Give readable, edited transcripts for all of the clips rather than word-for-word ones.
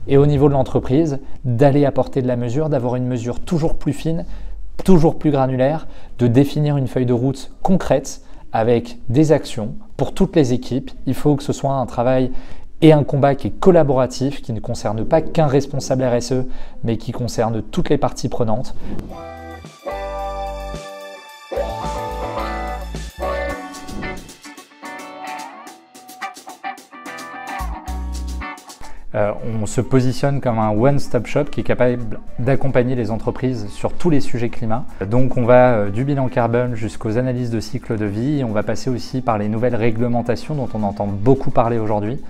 Et au niveau de l'entreprise, d'aller apporter de la mesure, d'avoir une mesure toujours plus fine, toujours plus granulaire, de définir une feuille de route concrète avec des actions pour toutes les équipes. Il faut que ce soit un travail et un combat qui est collaboratif, qui ne concerne pas qu'un responsable RSE, mais qui concerne toutes les parties prenantes. On se positionne comme un one-stop shop qui est capable d'accompagner les entreprises sur tous les sujets climat. Donc on va du bilan carbone jusqu'aux analyses de cycle de vie. On va passer aussi par les nouvelles réglementations dont on entend beaucoup parler aujourd'hui.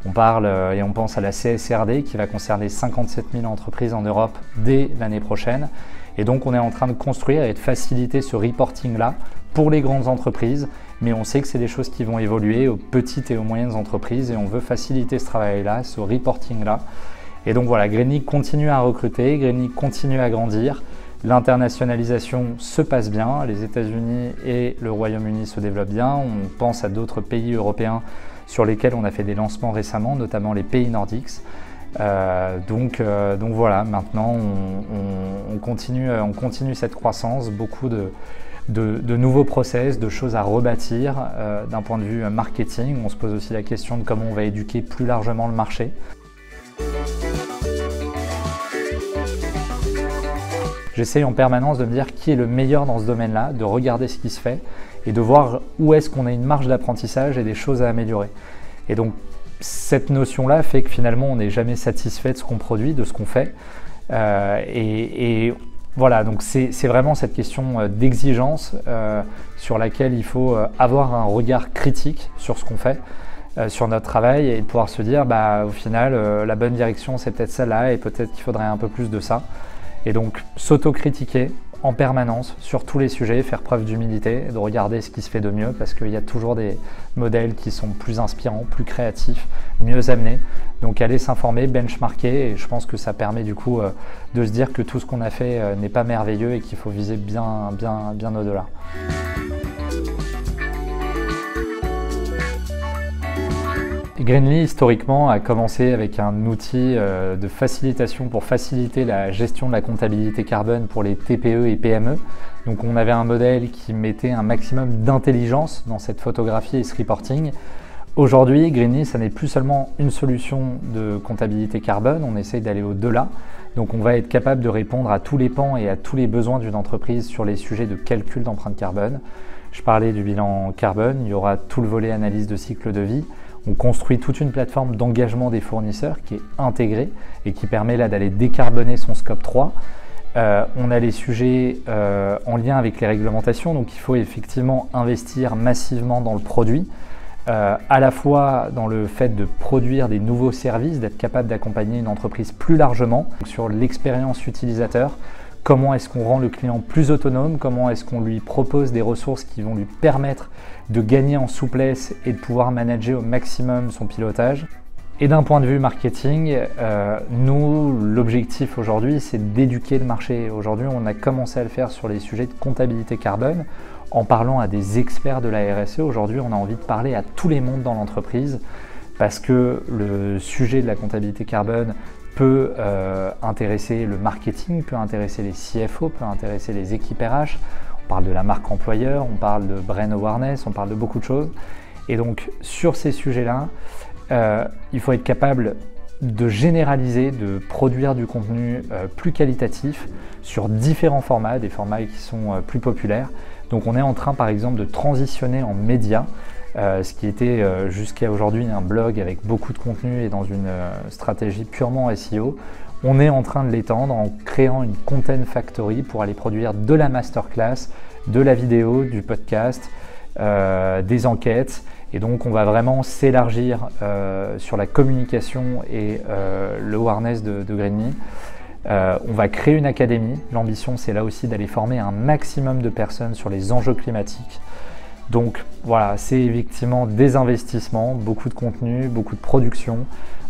On parle et on pense à la CSRD qui va concerner 57 000 entreprises en Europe dès l'année prochaine. Et donc on est en train de construire et de faciliter ce reporting-là pour les grandes entreprises, mais on sait que c'est des choses qui vont évoluer aux petites et aux moyennes entreprises et on veut faciliter ce travail-là, ce reporting-là. Et donc voilà, GreenLeague continue à recruter, GreenLeague continue à grandir, l'internationalisation se passe bien, les États-Unis et le Royaume-Uni se développent bien, on pense à d'autres pays européens sur lesquels on a fait des lancements récemment, notamment les pays nordiques. Donc voilà, maintenant on continue cette croissance, beaucoup de nouveaux process, de choses à rebâtir d'un point de vue marketing. On se pose aussi la question de comment on va éduquer plus largement le marché. J'essaye en permanence de me dire qui est le meilleur dans ce domaine-là, de regarder ce qui se fait et de voir où est-ce qu'on a une marge d'apprentissage et des choses à améliorer. Et donc cette notion-là fait que finalement on n'est jamais satisfait de ce qu'on produit, de ce qu'on fait. Voilà, donc c'est vraiment cette question d'exigence sur laquelle il faut avoir un regard critique sur ce qu'on fait, sur notre travail et de pouvoir se dire au final la bonne direction c'est peut-être celle-là et peut-être qu'il faudrait un peu plus de ça. Et donc s'auto-critiquer en permanence sur tous les sujets, faire preuve d'humilité, de regarder ce qui se fait de mieux parce qu'il y a toujours des modèles qui sont plus inspirants, plus créatifs, mieux amenés. Donc aller s'informer, benchmarker et je pense que ça permet du coup de se dire que tout ce qu'on a fait n'est pas merveilleux et qu'il faut viser bien au-delà. GreenLeague, historiquement, a commencé avec un outil de facilitation pour faciliter la gestion de la comptabilité carbone pour les TPE et PME. Donc on avait un modèle qui mettait un maximum d'intelligence dans cette photographie et ce reporting. Aujourd'hui, GreenLeague, ça n'est plus seulement une solution de comptabilité carbone, on essaye d'aller au-delà. Donc on va être capable de répondre à tous les pans et à tous les besoins d'une entreprise sur les sujets de calcul d'empreinte carbone. Je parlais du bilan carbone, il y aura tout le volet analyse de cycle de vie. On construit toute une plateforme d'engagement des fournisseurs qui est intégrée et qui permet là d'aller décarboner son scope 3. On a les sujets en lien avec les réglementations, donc il faut effectivement investir massivement dans le produit, à la fois dans le fait de produire des nouveaux services, d'être capable d'accompagner une entreprise plus largement sur l'expérience utilisateur. Comment est-ce qu'on rend le client plus autonome? Comment est-ce qu'on lui propose des ressources qui vont lui permettre de gagner en souplesse et de pouvoir manager au maximum son pilotage? Et d'un point de vue marketing, nous, l'objectif aujourd'hui, c'est d'éduquer le marché. Aujourd'hui, on a commencé à le faire sur les sujets de comptabilité carbone en parlant à des experts de la RSE. Aujourd'hui, on a envie de parler à tous les mondes dans l'entreprise parce que le sujet de la comptabilité carbone peut intéresser le marketing, peut intéresser les CFO, peut intéresser les équipes RH. On parle de la marque employeur, on parle de brand awareness, on parle de beaucoup de choses. Et donc sur ces sujets-là, il faut être capable de généraliser, de produire du contenu plus qualitatif sur différents formats, des formats qui sont plus populaires. Donc on est en train par exemple de transitionner en médias, ce qui était jusqu'à aujourd'hui un blog avec beaucoup de contenu et dans une stratégie purement SEO. On est en train de l'étendre en créant une Content Factory pour aller produire de la masterclass, de la vidéo, du podcast, des enquêtes. Et donc on va vraiment s'élargir sur la communication et le awareness de GreenLeague. On va créer une académie. L'ambition, c'est là aussi d'aller former un maximum de personnes sur les enjeux climatiques. Donc voilà, c'est effectivement des investissements, beaucoup de contenu, beaucoup de production,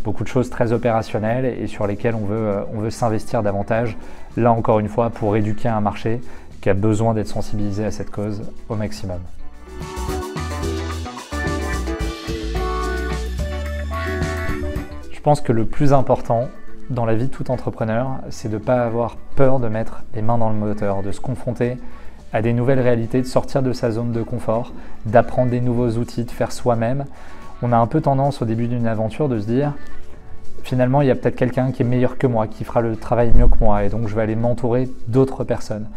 beaucoup de choses très opérationnelles et sur lesquelles on veut s'investir davantage. Là encore une fois, pour éduquer un marché qui a besoin d'être sensibilisé à cette cause au maximum. Je pense que le plus important, dans la vie de tout entrepreneur, c'est de ne pas avoir peur de mettre les mains dans le moteur, de se confronter à des nouvelles réalités, de sortir de sa zone de confort, d'apprendre des nouveaux outils, de faire soi-même. On a un peu tendance au début d'une aventure de se dire finalement il y a peut-être quelqu'un qui est meilleur que moi, qui fera le travail mieux que moi et donc je vais aller m'entourer d'autres personnes.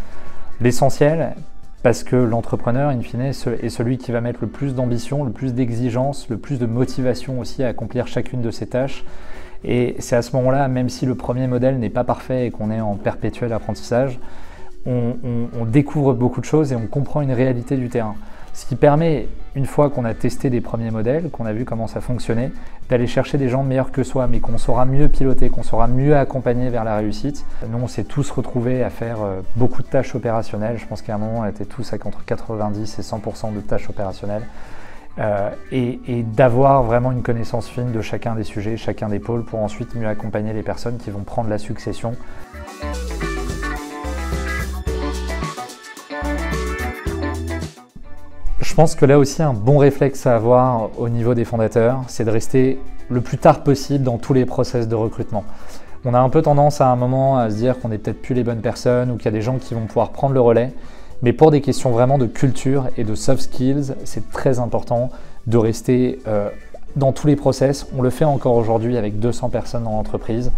L'essentiel, parce que l'entrepreneur in fine est celui qui va mettre le plus d'ambition, le plus d'exigence, le plus de motivation aussi à accomplir chacune de ses tâches. Et c'est à ce moment-là, même si le premier modèle n'est pas parfait et qu'on est en perpétuel apprentissage, on découvre beaucoup de choses et on comprend une réalité du terrain. Ce qui permet, une fois qu'on a testé des premiers modèles, qu'on a vu comment ça fonctionnait, d'aller chercher des gens meilleurs que soi, mais qu'on saura mieux piloter, qu'on saura mieux accompagner vers la réussite. Nous, on s'est tous retrouvés à faire beaucoup de tâches opérationnelles. Je pense qu'à un moment, on était tous avec entre 90 et 100% de tâches opérationnelles. Et d'avoir vraiment une connaissance fine de chacun des sujets, chacun des pôles, pour ensuite mieux accompagner les personnes qui vont prendre la succession. Je pense que là aussi, un bon réflexe à avoir au niveau des fondateurs, c'est de rester le plus tard possible dans tous les process de recrutement. On a un peu tendance à un moment à se dire qu'on n'est peut-être plus les bonnes personnes ou qu'il y a des gens qui vont pouvoir prendre le relais. Mais pour des questions vraiment de culture et de soft skills, c'est très important de rester dans tous les process. On le fait encore aujourd'hui avec 200 personnes dans l'entreprise.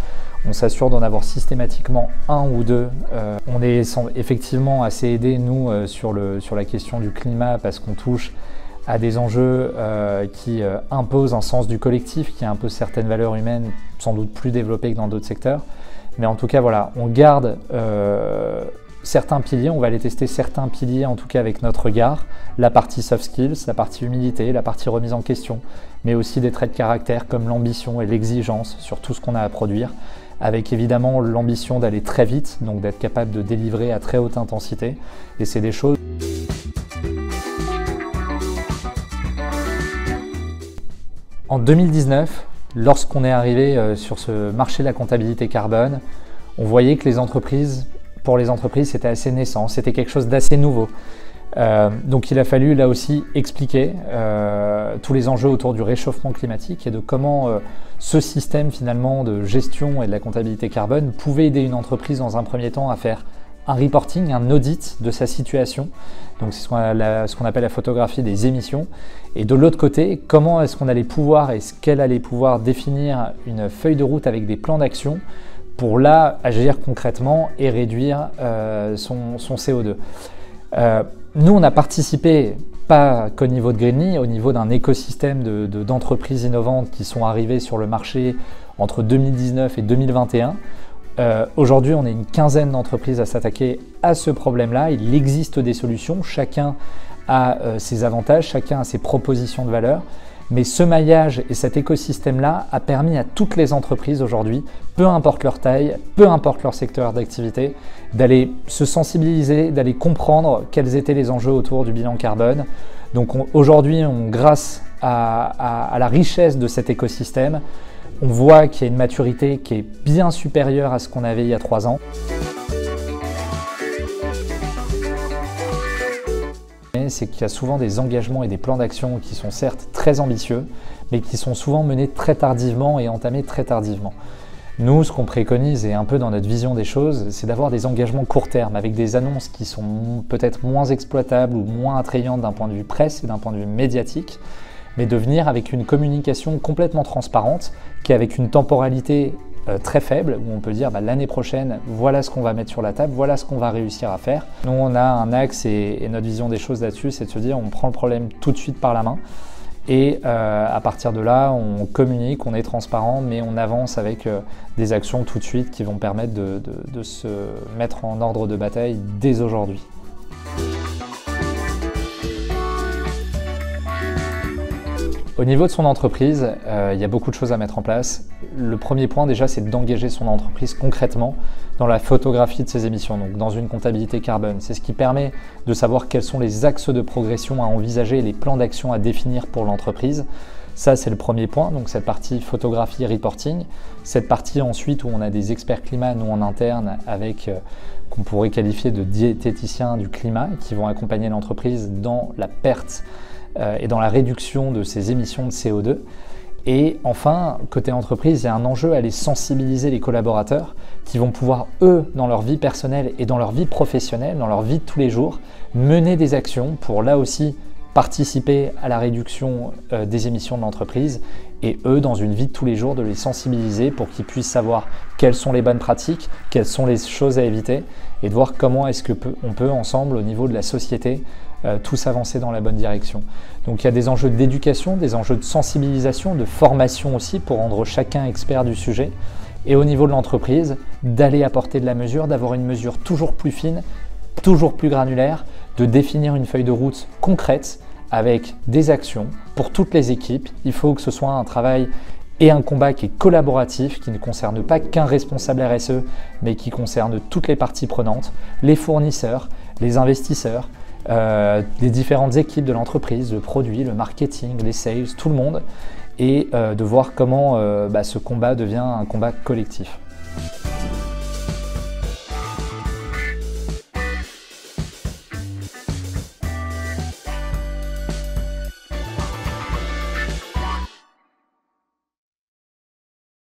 On s'assure d'en avoir systématiquement un ou deux. On est effectivement assez aidé, nous, sur la question du climat, parce qu'on touche à des enjeux qui imposent un sens du collectif, qui imposent certaines valeurs humaines sans doute plus développées que dans d'autres secteurs. Mais en tout cas, voilà, on garde certains piliers, on va aller tester certains piliers, en tout cas avec notre regard, la partie soft skills, la partie humilité, la partie remise en question, mais aussi des traits de caractère comme l'ambition et l'exigence sur tout ce qu'on a à produire, avec évidemment l'ambition d'aller très vite, donc d'être capable de délivrer à très haute intensité. Et c'est des choses... En 2019, lorsqu'on est arrivé sur ce marché de la comptabilité carbone, on voyait que pour les entreprises, c'était assez naissant, c'était quelque chose d'assez nouveau. Donc il a fallu là aussi expliquer tous les enjeux autour du réchauffement climatique et de comment ce système finalement de gestion et de la comptabilité carbone pouvait aider une entreprise dans un premier temps à faire un reporting, un audit de sa situation. Donc c'est ce qu'on appelle la photographie des émissions. Et de l'autre côté, comment est-ce qu'on allait pouvoir, est-ce qu'elle allait pouvoir définir une feuille de route avec des plans d'action pour là agir concrètement et réduire son CO2. Nous, on a participé, pas qu'au niveau de Greenly, au niveau d'un écosystème d'entreprises innovantes qui sont arrivées sur le marché entre 2019 et 2021. Aujourd'hui, on est une quinzaine d'entreprises à s'attaquer à ce problème-là. Il existe des solutions, chacun a ses avantages, chacun a ses propositions de valeur. Mais ce maillage et cet écosystème-là a permis à toutes les entreprises aujourd'hui, peu importe leur taille, peu importe leur secteur d'activité, d'aller se sensibiliser, d'aller comprendre quels étaient les enjeux autour du bilan carbone. Donc aujourd'hui, grâce à la richesse de cet écosystème, on voit qu'il y a une maturité qui est bien supérieure à ce qu'on avait il y a 3 ans. C'est qu'il y a souvent des engagements et des plans d'action qui sont certes très ambitieux, mais qui sont souvent menés très tardivement et entamés très tardivement. Nous, ce qu'on préconise, et un peu dans notre vision des choses, c'est d'avoir des engagements court terme, avec des annonces qui sont peut-être moins exploitables ou moins attrayantes d'un point de vue presse et d'un point de vue médiatique, mais de venir avec une communication complètement transparente, qui est avec une temporalité très faible, où on peut dire l'année prochaine, voilà ce qu'on va mettre sur la table, voilà ce qu'on va réussir à faire. Nous, on a un axe et notre vision des choses là-dessus, c'est de se dire on prend le problème tout de suite par la main et à partir de là, on communique, on est transparent, mais on avance avec des actions tout de suite qui vont permettre de se mettre en ordre de bataille dès aujourd'hui. Au niveau de son entreprise, il y a beaucoup de choses à mettre en place. Le premier point déjà, c'est d'engager son entreprise concrètement dans la photographie de ses émissions, donc dans une comptabilité carbone. C'est ce qui permet de savoir quels sont les axes de progression à envisager et les plans d'action à définir pour l'entreprise. Ça, c'est le premier point, donc cette partie photographie reporting. Cette partie ensuite où on a des experts climat, nous en interne, avec qu'on pourrait qualifier de diététiciens du climat, qui vont accompagner l'entreprise dans la perte et dans la réduction de ses émissions de CO2. Et enfin, côté entreprise, il y a un enjeu à aller sensibiliser les collaborateurs qui vont pouvoir, eux, dans leur vie personnelle et dans leur vie professionnelle, dans leur vie de tous les jours, mener des actions pour là aussi participer à la réduction des émissions de l'entreprise et eux, dans une vie de tous les jours, de les sensibiliser pour qu'ils puissent savoir quelles sont les bonnes pratiques, quelles sont les choses à éviter et de voir comment est-ce qu'on peut ensemble, au niveau de la société, tous avancer dans la bonne direction. Donc il y a des enjeux d'éducation, des enjeux de sensibilisation, de formation aussi pour rendre chacun expert du sujet et au niveau de l'entreprise, d'aller apporter de la mesure, d'avoir une mesure toujours plus fine, toujours plus granulaire, de définir une feuille de route concrète avec des actions pour toutes les équipes. Il faut que ce soit un travail et un combat qui est collaboratif, qui ne concerne pas qu'un responsable RSE, mais qui concerne toutes les parties prenantes, les fournisseurs, les investisseurs, les différentes équipes de l'entreprise, le produit, le marketing, les sales, tout le monde, et de voir comment ce combat devient un combat collectif.